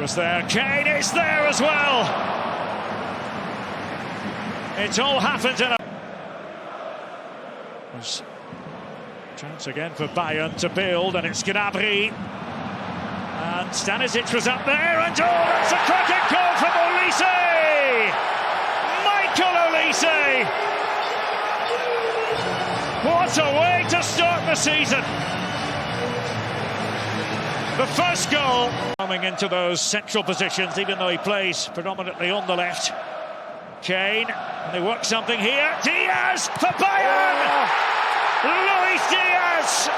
Was there, Kane is there as well. It all happened in a... Chance again for Bayern to build, and it's Gnabry. And Stanisic was up there, and that's a cracking goal from Olise! Michael Olise! What a way to start the season! The first goal coming into those central positions, even though he plays predominantly on the left. Kane, and they work something here. Diaz for Bayern! Luis Diaz!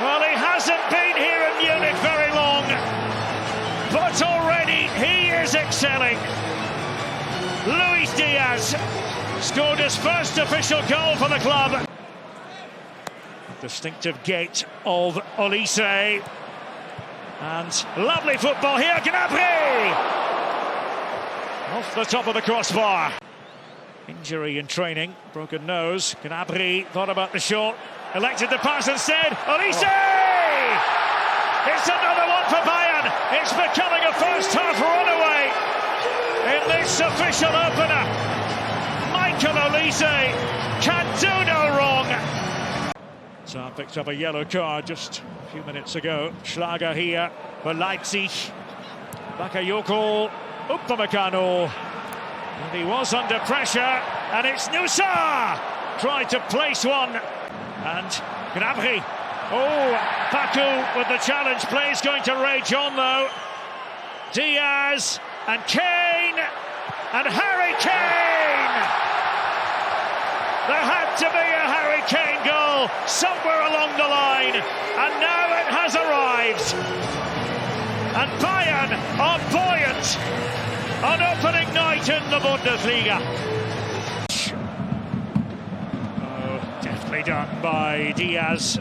Well, he hasn't been here in Munich very long, but already he is excelling. Luis Diaz scored his first official goal for the club. Distinctive gait of Olise. And lovely football here, Gnabry! Off the top of the crossbar. Injury in training, broken nose. Gnabry thought about the shot, elected to pass instead. Olise! It's another one for Bayern. It's becoming a first-half runaway in this official opener. Michael Olise can do no wrong. So picked up a yellow card just a few minutes ago. Schlager here for Leipzig. Bakayoko, Upamecano. And he was under pressure, and it's Nusa! Tried to place one, and Gnabry. Oh, Paku with the challenge. Play's going to rage on, though. Diaz, and Kane, and Harry Kane! There had to be a Harry Kane goal somewhere along the line, and now it has arrived. And Bayern are buoyant on opening night in the Bundesliga. Oh, deftly done by Diaz.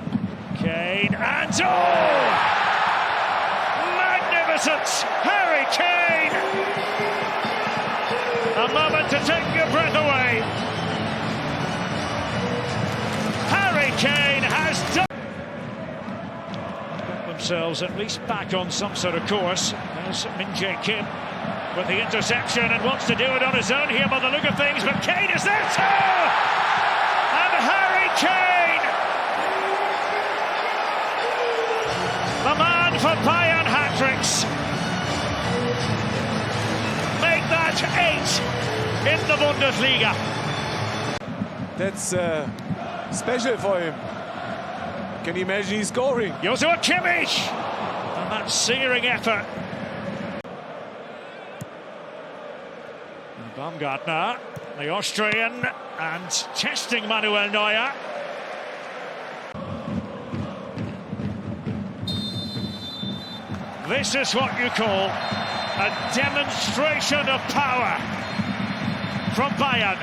Kane, and magnificent Harry Kane! A moment to take your breath away. Harry Kane has done. Got themselves at least back on some sort of course. There's Min-jae Kim with the interception and wants to do it on his own here by the look of things, but Kane is there too! And Harry Kane! The man for Bayern hat-tricks. Make that 8 in the Bundesliga. That's special for him. Can you imagine he's scoring? Joshua Kimmich! And that searing effort. And Baumgartner, the Austrian, and testing Manuel Neuer. This is what you call a demonstration of power from Bayern.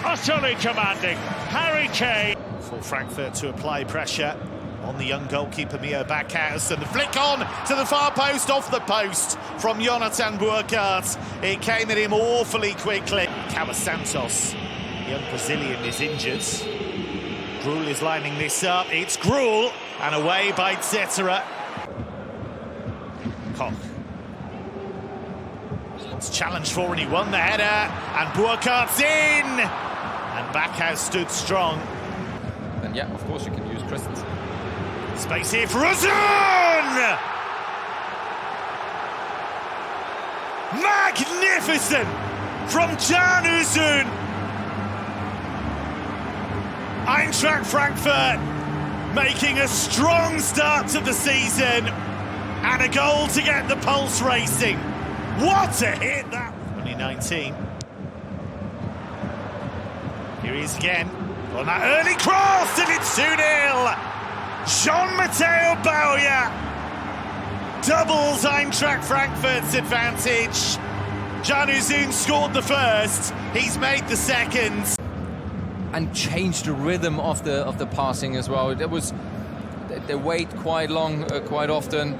Utterly commanding, Harry Kane. For Frankfurt to apply pressure on the young goalkeeper Mio Backhaus, and the flick on to the far post, off the post from Jonathan Burkhardt. It came at him awfully quickly. Carlos Santos, the young Brazilian, is injured. Gruel is lining this up. It's Gruel, and away by Zetterer. Koch. It's challenged for, and he won the header, and Burkhardt's in! And Backhaus stood strong. Then yeah, of course you can use Christensen. Space here for Özun! Magnificent from Can Özun! Eintracht Frankfurt making a strong start to the season, and a goal to get the pulse racing. What a hit that! 2019. Here he is again on that early cross, and it's 2-0. Jean-Matteo Bauer doubles Eintracht Frankfurt's advantage. Can Özun scored the first. He's made the second. And changed the rhythm of the passing as well. They wait quite long, quite often.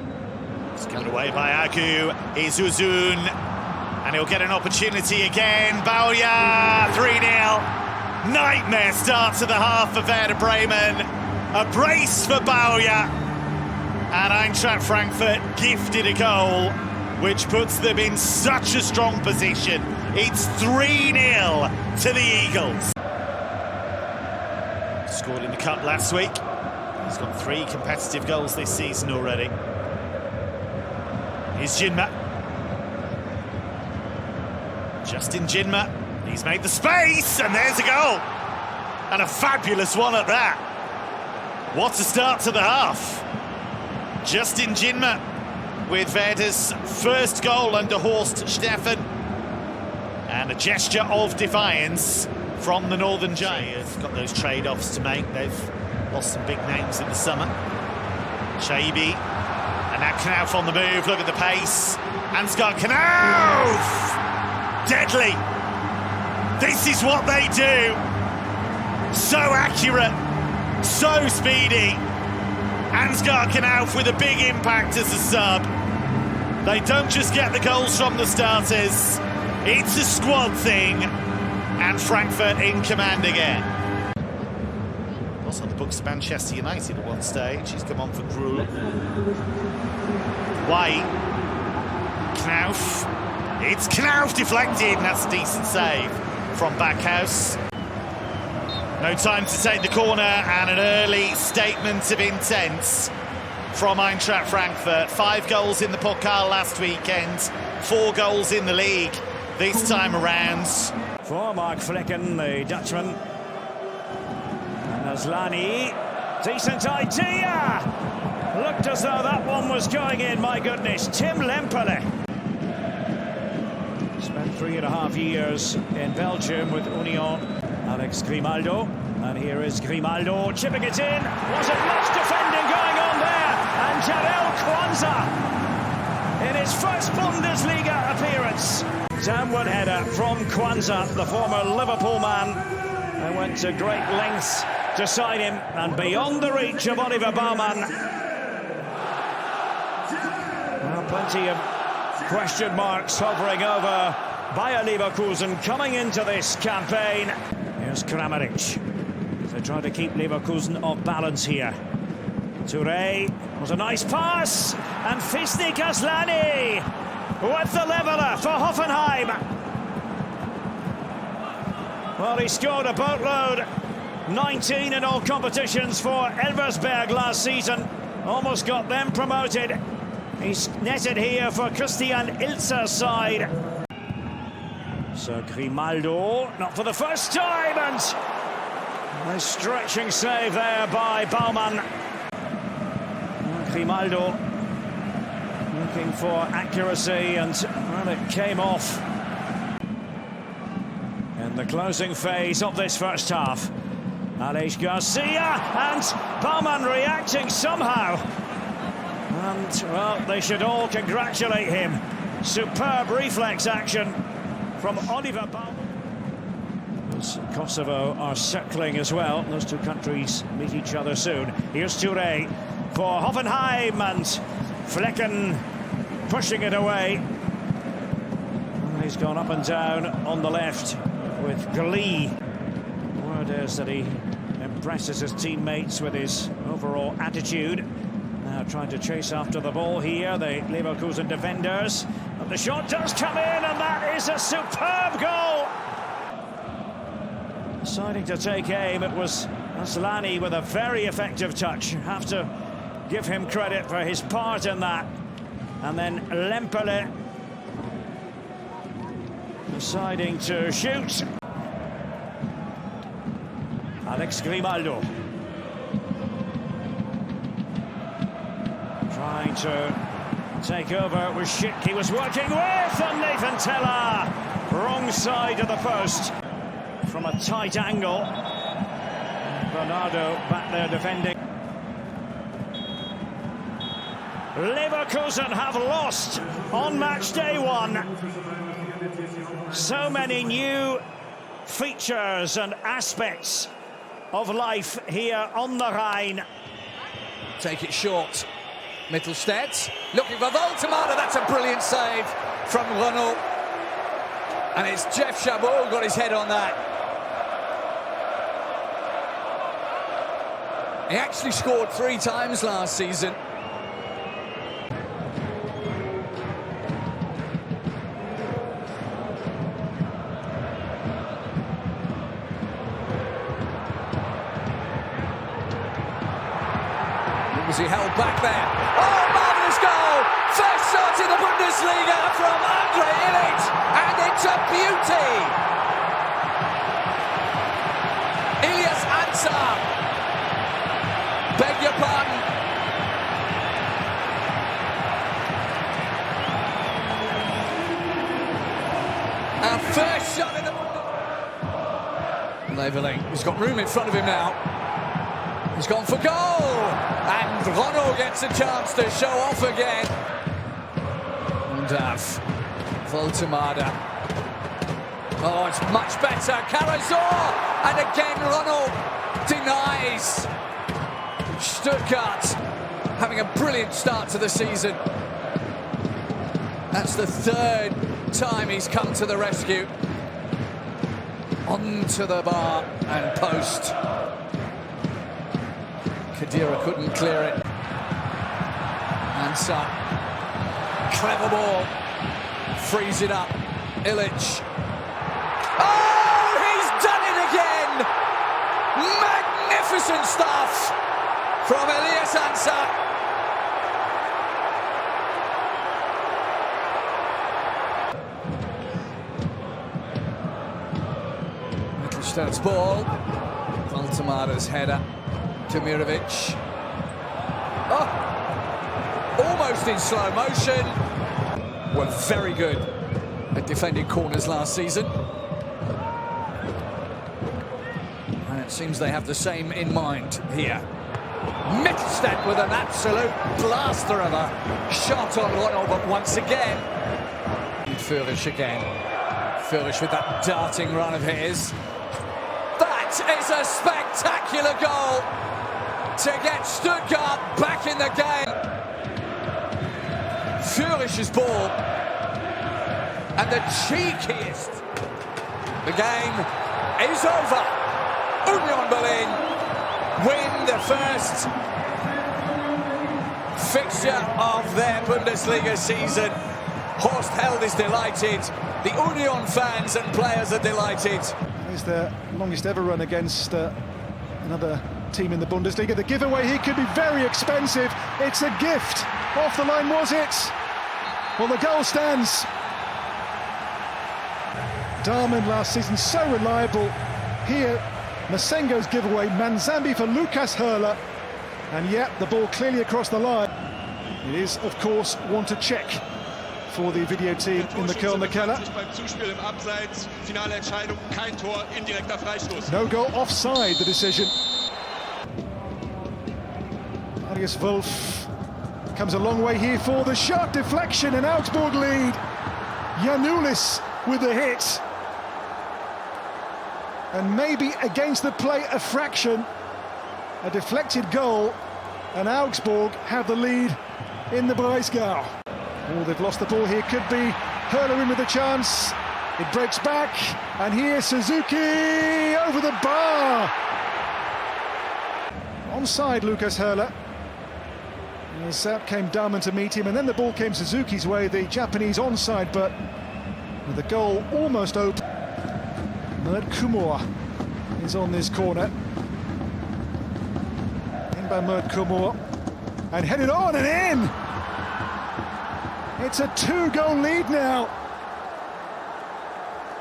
It's given away by Agu. Here's Özun, and he'll get an opportunity again. Bauer, 3-0. Nightmare start to the half for Werder Bremen. A brace for Bauer, And Eintracht Frankfurt gifted a goal, which puts them in such a strong position. It's 3-0 to the Eagles. Scored in the Cup last week. He's got 3 competitive goals this season already. Here's Jinma. Justin Jinma. He's made the space, and there's a goal. And a fabulous one at that. What a start to the half. Justin Jinma with Werder's first goal under Horst Steffen. And a gesture of defiance from the Northern Giants. Got those trade-offs to make. They've lost some big names in the summer. Chaibi. And now Knauf on the move. Look at the pace. Ansgar Knauf! Deadly. This is what they do. So accurate. So speedy. Ansgar Knauf with a big impact as a sub. They don't just get the goals from the starters. It's a squad thing. And Frankfurt in command again. Also on the books of Manchester United at one stage. He's come on for Grue. White. Knauf. It's Knauf deflected, and that's a decent save from Backhouse. No time to take the corner, and an early statement of intent from Eintracht Frankfurt. 5 goals in the Pokal last weekend, 4 goals in the league this time around. For Mark Flecken, the Dutchman. And Aslani, decent idea! Looked as though that one was going in, my goodness. Tim Lempele. Spent 3.5 years in Belgium with Union. Alex Grimaldo. And here is Grimaldo chipping it in. Wasn't much defending going on there. And Jarell Kwanzaa in his first Bundesliga appearance. Downward header from Kwanzaa, the former Liverpool man, and went to great lengths to sign him, and beyond the reach of Oliver Baumann. Well, plenty of question marks hovering over Bayern Leverkusen coming into this campaign. Here's Kramaric. They try to keep Leverkusen off balance here. Touré was a nice pass, and Fisnik Aslani with the leveller for Hoffenheim. Well, he scored a boatload, 19 in all competitions for Elversberg last season. Almost got them promoted. He's netted here for Christian Ilzer's side. So Grimaldo, not for the first time, and a stretching save there by Baumann. Grimaldo looking for accuracy, and well, it came off in the closing phase of this first half. Aleix Garcia, and Baumann reacting somehow. And, well, they should all congratulate him. Superb reflex action from Oliver Baumann. Kosovo are circling as well. Those two countries meet each other soon. Here's Touré for Hoffenheim, and Flecken pushing it away. And he's gone up and down on the left with glee. Word is that he impresses his teammates with his overall attitude. Now trying to chase after the ball here, the Leverkusen defenders. But the shot does come in, and that is a superb goal. Deciding to take aim, it was Aslani with a very effective touch. Have to give him credit for his part in that. And then Lempele deciding to shoot. Alex Grimaldo trying to take over. It was Schick he was working with, and Nathan Teller wrong side of the post from a tight angle. Bernardo back there defending. Leverkusen have lost on match day 1. So many new features and aspects of life here on the Rhine. Take it short. Mittelstadt looking for Voltemada. That's a brilliant save from Renault. And it's Jeff Chabot got his head on that. He actually scored 3 times last season. Was he held back there? Oh, marvellous goal! First shot in the Bundesliga from Andre Illich, and it's a beauty! Ilyas Ansar. Beg your pardon. Our first shot in the Bundesliga. He's got room in front of him now. He's gone for goal! And Ronald gets a chance to show off again. Undav. Voltemada. Oh, it's much better. Karazor! And again Ronald denies. Stuttgart having a brilliant start to the season. That's the third time he's come to the rescue. Onto the bar and post. Khedira couldn't clear it. Ansar. Clever ball. Frees it up. Illich. Oh, he's done it again! Magnificent stuff from Ilyas Ansar. Mittelstadt's ball. Voltemada's header. Demirovic. Oh! Almost in slow motion. Were very good at defending corners last season. And it seems they have the same in mind here. Mittelstadt with an absolute blaster of a shot on Ronald, but once again. Furish again. Furish with that darting run of his. That is a spectacular goal to get Stuttgart back in the game. Furish's ball. And the cheekiest. The game is over. Union Berlin win the first fixture of their Bundesliga season. Horst Held is delighted. The Union fans and players are delighted. It's their longest ever run against another team in the Bundesliga. The giveaway here could be very expensive. It's a gift. Off the line, was it? Well, the goal stands. Dortmund last season, so reliable. Here, Masengo's giveaway. Manzambi for Lukas Höhler. And yet, the ball clearly across the line. It is, of course, one to check for the video team in the Kölner Keller. No goal, offside, the decision. Marius Wolf comes a long way here for the shot, deflection, and Augsburg lead. Janulis with the hit. And maybe against the play a fraction, a deflected goal, and Augsburg have the lead in the Breisgau. Oh, they've lost the ball here, could be Höhler in with a chance. It breaks back, and here Suzuki over the bar. Onside Lukas Höhler. As out came Dortmund to meet him, and then the ball came Suzuki's way, the Japanese onside, but with the goal almost open. Mert Kumor is on this corner. In by Mert Kumor, and headed on and in! It's a 2-goal lead now.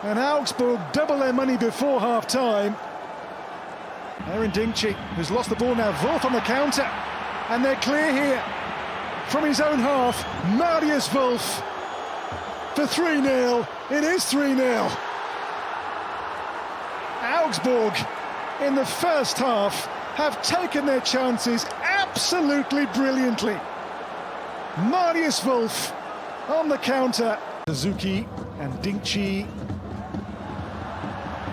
And Augsburg double their money before half-time. Aaron Dinkci, who's lost the ball now, Wolf on the counter. And they're clear here. From his own half, Marius Wolf for 3-0. It is 3-0. Augsburg, in the first half, have taken their chances absolutely brilliantly. Marius Wolf on the counter. Suzuki and Dinkci.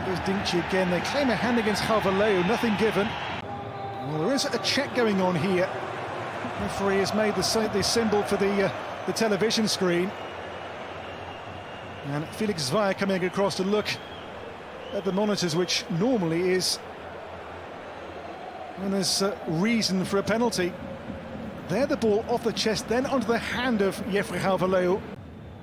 Here's Dinkci again. They claim a hand against Halvaleu, nothing given. Well, there is a check going on here. The referee has made the symbol for the television screen. And Felix Zweier coming across to look at the monitors, which normally is when there's reason for a penalty. There the ball off the chest, then onto the hand of Jeffrey Halvaleu.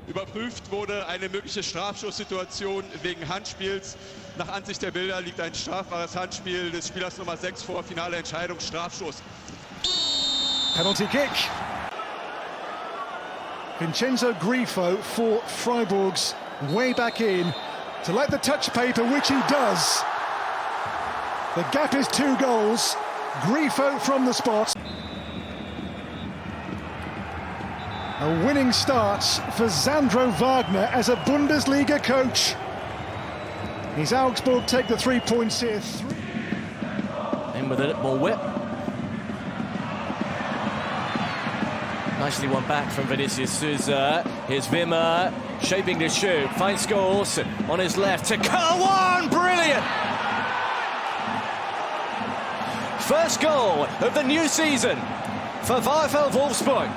Überprüft wurde eine mögliche Strafschusssituation wegen Handspiels. Nach Ansicht der Bilder liegt ein strafbares Handspiel des Spielers Nummer 6 vor. Finale Entscheidung, Strafschuss. Penalty kick. Vincenzo Grifo for Freiburg's way back in to let the touch paper, which he does. The gap is 2 goals. Grifo from the spot. A winning start for Sandro Wagner as a Bundesliga coach. His Augsburg take the 3 points here. In with a little more whip. Nicely won back from Vinicius Souza. Here's Wimmer, shaping to shoot. Finds Scholes on his left to Köln. Brilliant! First goal of the new season for VfL Wolfsburg.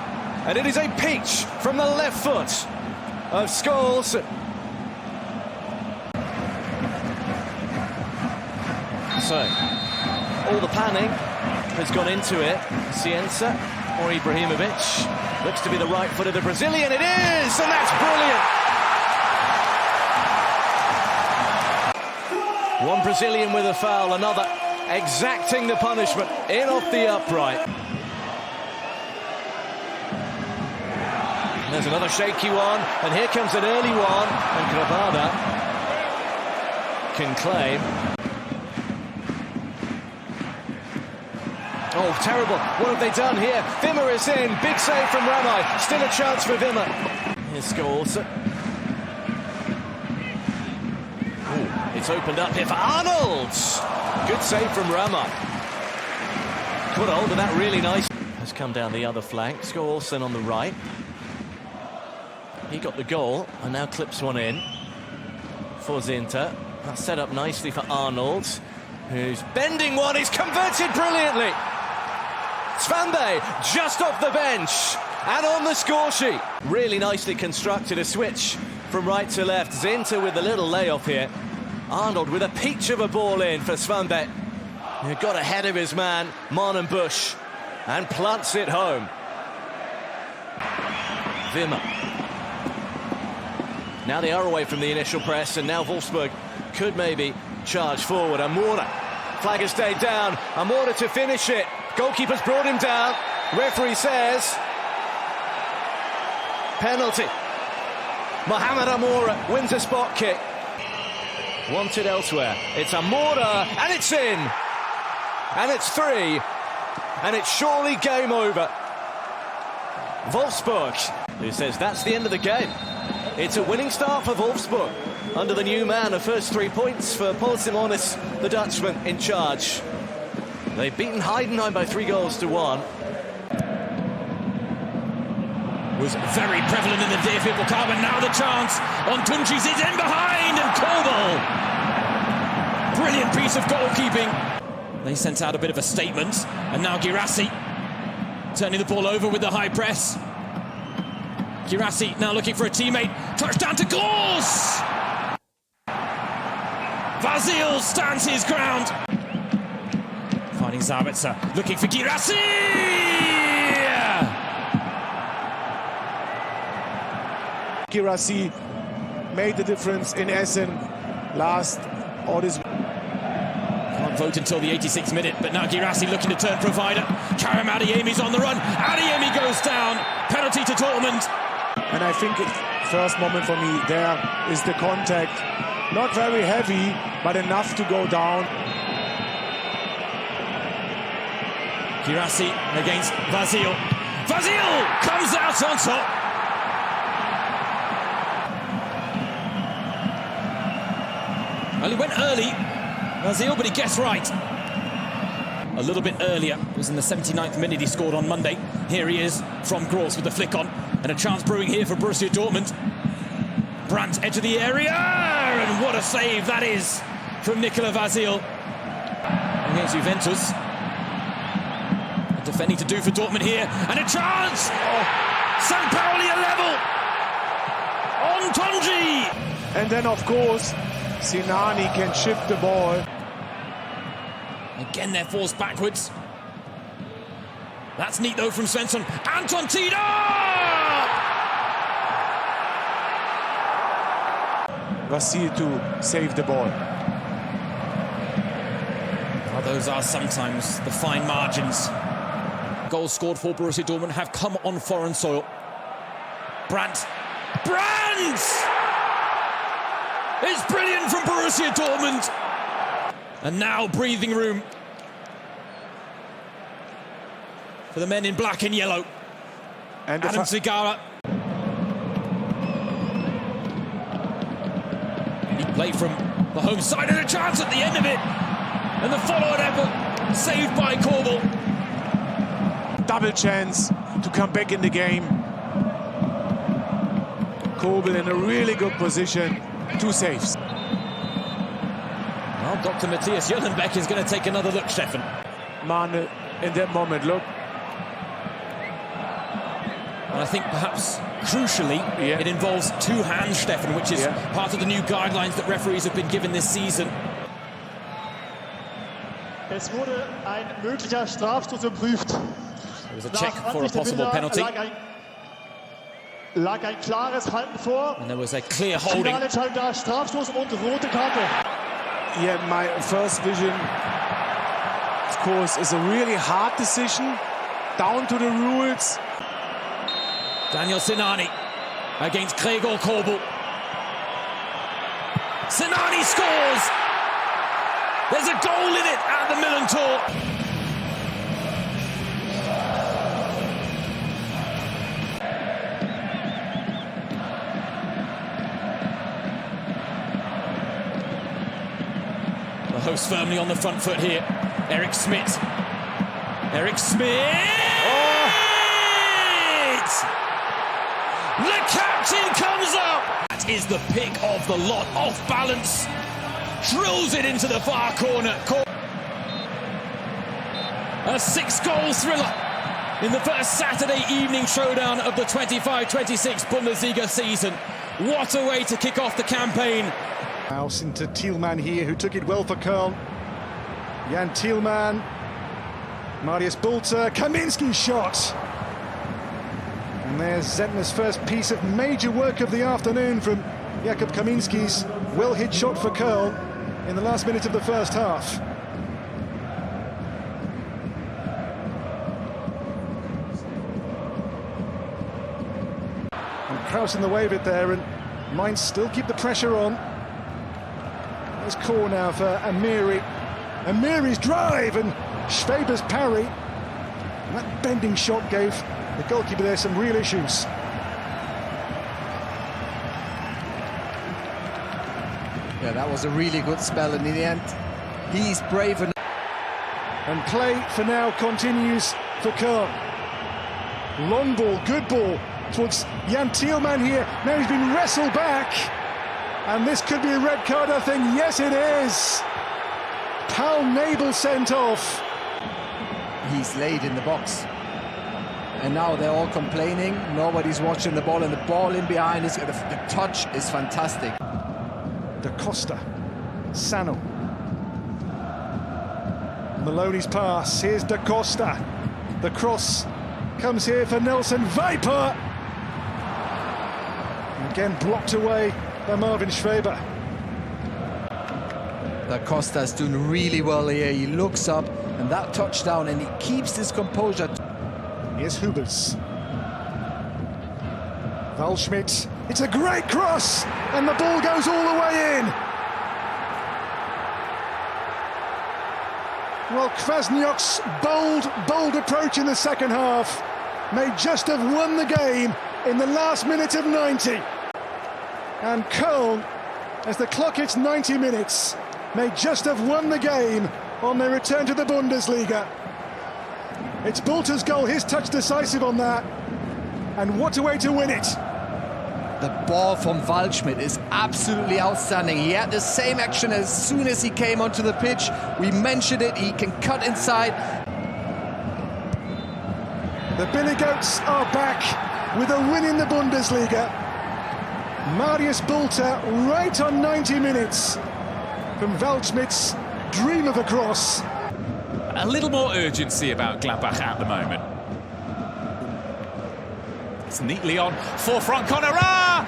And it is a peach from the left foot of Scholes. So, all the planning has gone into it. Cienza or Ibrahimovic. Looks to be the right foot of the Brazilian. It is! And that's brilliant! One Brazilian with a foul, another exacting the punishment in off the upright. There's another shaky one, and here comes an early one, and Grabada can claim. Oh, terrible. What have they done here? Wimmer is in. Big save from Ramai. Still a chance for Wimmer. Here's Scholes. Oh, it's opened up here for Arnold. Good save from Ramai. Caught a hold of that really nice. Has come down the other flank. Scholes on the right. He got the goal and now clips one in for Zinter. That's set up nicely for Arnold, who's bending one. He's converted brilliantly. Svanberg just off the bench and on the score sheet. Really nicely constructed, a switch from right to left. Zinter with a little layoff here. Arnold with a peach of a ball in for Svanberg, who got ahead of his man, Bush, and plants it home. Wimmer. Now they are away from the initial press, and now Wolfsburg could maybe charge forward. Amora. Flag has stayed down. Amora to finish it. Goalkeeper's brought him down. Referee says penalty. Mohamed Amora wins a spot kick. Wanted elsewhere. It's Amora, and it's in. And it's 3. And it's surely game over. Wolfsburg, who says that's the end of the game. It's a winning start for Wolfsburg under the new man. The first 3 points for Paul Simonis, the Dutchman, in charge. They've beaten Heidenheim by 3-1. Was very prevalent in the DFB Pokal, but now the chance on Tunchis is in behind, and Kobel. Brilliant piece of goalkeeping. They sent out a bit of a statement, and now Girassi turning the ball over with the high press. Girassi now looking for a teammate. Touchdown to Gauss! Vasil stands his ground. Finding Zabitzer, looking for Girassi! Girassi made the difference in Essen last autumn. Can't vote until the 86th minute, but now Girassi looking to turn provider. Karim Adeyemi's on the run. Adeyemi goes down. Penalty to Dortmund. And I think first moment for me there is the contact. Not very heavy, but enough to go down. Girassi against Vasil. Vasil comes out on top. Well, he went early, Vasil, but he guessed right. A little bit earlier, it was in the 79th minute he scored on Monday. Here he is from Gross with the flick on. And a chance brewing here for Borussia Dortmund. Brandt edge of the area, and what a save that is from Nicola Vasil against Juventus. Defending to do for Dortmund here, and a chance! St. Pauli a level! On Tonji! And then, of course, Sinani can shift the ball. Again, they're forced backwards. That's neat, though, from Svensson. Anton Tida! Vasil to save the ball. Well, those are sometimes the fine margins goals scored for Borussia Dortmund have come on foreign soil. Brandt! It's brilliant from Borussia Dortmund! And now breathing room for the men in black and yellow. And Adam Zigara. He played from the home side and a chance at the end of it. And the follow-on effort saved by Korbel. Double chance to come back in the game. Korbel in a really good position. 2 saves. Well, Dr. Matthias Jöllenbeck is going to take another look, Stefan. Mane in that moment, look. And I think perhaps crucially, it involves 2 hands, Stefan, which is part of the new guidelines that referees have been given this season. Es wurde ein möglicher Strafstoß überprüft. There was a check for a possible penalty. Lag ein klares Halten vor. And there was a clear holding. Finalentscheidung da, Strafstoß und rote Karte. Yeah, my first vision, of course, is a really hard decision, down to the rules. Daniel Sinani against Gregor Korbel. Sinani scores! There's a goal in it at the Millantor. The hosts firmly on the front foot here. Eric Schmidt. Eric Schmidt! The captain comes up! That is the pick of the lot, off balance. Drills it into the far corner. A 6-goal thriller in the first Saturday evening showdown of the 25-26 Bundesliga season. What a way to kick off the campaign. House into Thielmann here, who took it well for Köln. Jan Thielmann, Marius Bulter, Kaminski's shot. And there's Zentner's first piece of major work of the afternoon from Jakub Kaminski's well-hit shot for Köln in the last minute of the first half. And Kraus in the way of it there, and Mainz still keep the pressure on. There's Kor now for Amiri. Amiri's drive and Schweber's parry. And that bending shot gave the goalkeeper there some real issues. Yeah, that was a really good spell, and in the end, he's brave enough. And play for now continues for Köln. Long ball, good ball towards Jan Thielmann here. Now he's been wrestled back. And this could be a red card, I think. Yes, it is. Paul Nabel sent off. He's laid in the box. And now they're all complaining. Nobody's watching the ball, and the ball in behind is the touch is fantastic. Da Costa, Sano. Maloney's pass. Here's Da Costa. The cross comes here for Nelson Viper. And again blocked away by Marvin Schweber. Da Costa's doing really well here. He looks up, and that touchdown, and he keeps his composure. Here's Hubers. Waldschmidt. It's a great cross, and the ball goes all the way in. Well, Kwasniok's bold approach in the second half may just have won the game in the last minute of 90. And Köln, as the clock hits 90 minutes, may just have won the game on their return to the Bundesliga. It's Bulter's goal, his touch decisive on that. And what a way to win it. The ball from Waldschmidt is absolutely outstanding. He had the same action as soon as he came onto the pitch. We mentioned it, he can cut inside. The Billy Goats are back with a win in the Bundesliga. Marius Bulter right on 90 minutes from Waldschmidt's dream of a cross. A little more urgency about Gladbach at the moment. It's neatly on for Franck Honora!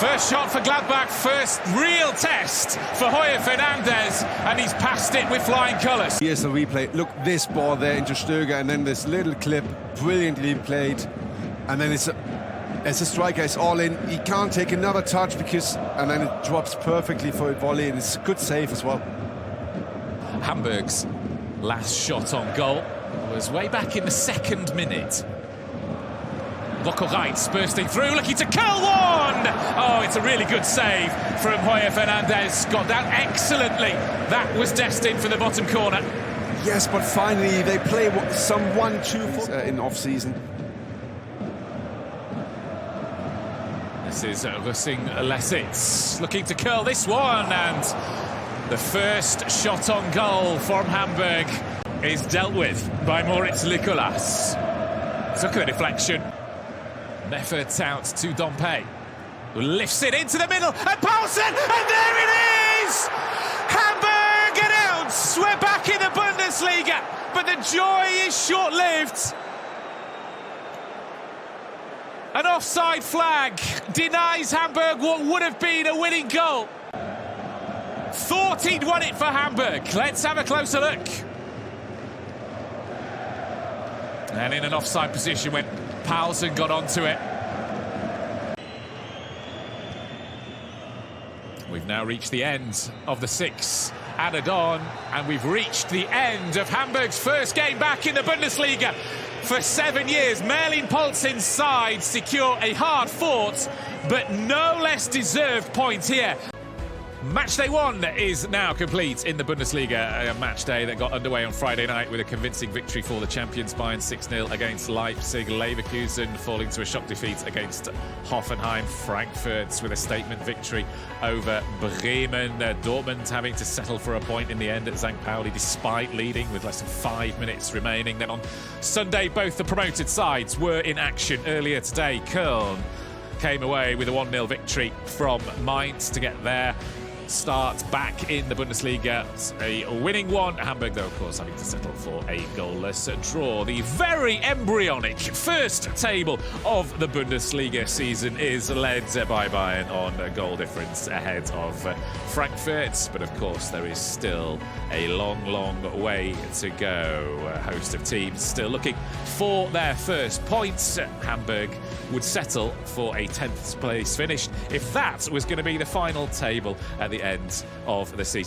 First shot for Gladbach, first real test for Hoyer Fernandez, and he's passed it with flying colours. Here's the replay. Look, this ball there into Stöger, and then this little clip, brilliantly played. And then as a striker, it's all in. He can't take another touch and then it drops perfectly for a volley, and it's a good save as well. Hamburg's last shot on goal was way back in the 2nd minute. Reitz bursting through, looking to curl one! Oh, it's a really good save from Hoyer Fernandez. Got down excellently. That was destined for the bottom corner. Yes, but finally they play some 1-2 football in off-season. This is Rusing Lesitz looking to curl this one, and the first shot on goal from Hamburg is dealt with by Moritz Nicolas. Took a deflection. Effort out to Dompe, who lifts it into the middle, and Paulsen, and there it is! Hamburg announced we're back in the Bundesliga, but the joy is short-lived. An offside flag denies Hamburg what would have been a winning goal. Thought he'd won it for Hamburg. Let's have a closer look. And in an offside position when Paulsen got onto it. We've now reached the end of the 6 added on, and we've reached the end of Hamburg's first game back in the Bundesliga. For 7 years, Merlin Polzin's side secure a hard-fought but no less deserved point here. Matchday 1 is now complete in the Bundesliga, a match day that got underway on Friday night with a convincing victory for the champions Bayern 6-0 against Leipzig. Leverkusen falling to a shock defeat against Hoffenheim. Frankfurt with a statement victory over Bremen. Dortmund having to settle for a point in the end at St. Pauli despite leading with less than 5 minutes remaining. Then on Sunday, both the promoted sides were in action. Earlier today, Köln came away with a 1-0 victory from Mainz to get there. Start back in the Bundesliga, a winning one. Hamburg, though, of course, having to settle for a goalless draw. The very embryonic first table of the Bundesliga season is led by Bayern on a goal difference ahead of Frankfurt. But, of course, there is still a long, long way to go. A host of teams still looking for their first points. Hamburg would settle for a 10th place finish if that was going to be the final table at the end of the season.